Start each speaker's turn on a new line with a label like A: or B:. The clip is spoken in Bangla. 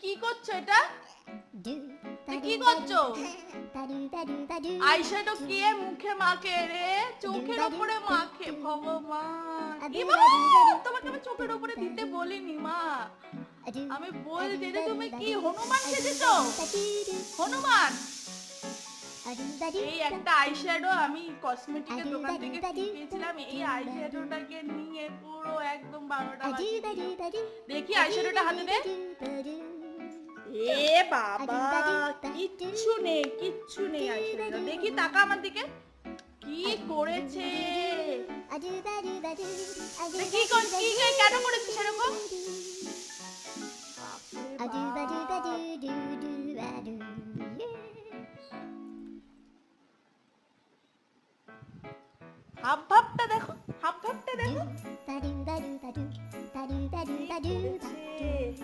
A: কি করছো এটা? কি করছো? আইশ্যাডো কে মুখে মাখে রে? চোখের উপরে মাখে। ভগবান, তোমাকে আমি চোখের উপরে দিতে বলিনি মা। আমি বলছি যে তুমি কি হনুমান সেজেছো? হনুমান। এই একটা আইশ্যাডো আমি কসমেটিকের দোকান থেকে কিনেছিলাম। এই আইশ্যাডোটাকে নিয়ে পুরো একদম 12টা বাজিয়ে দিল। দেখি আইশ্যাডোটা হাতে দে। এ বাবা, কিচ্ছু নেই আইশ্যাডো। দেখি তাকা আমার দিকে। কি করেছে? কি কেন করেছিস এরকম?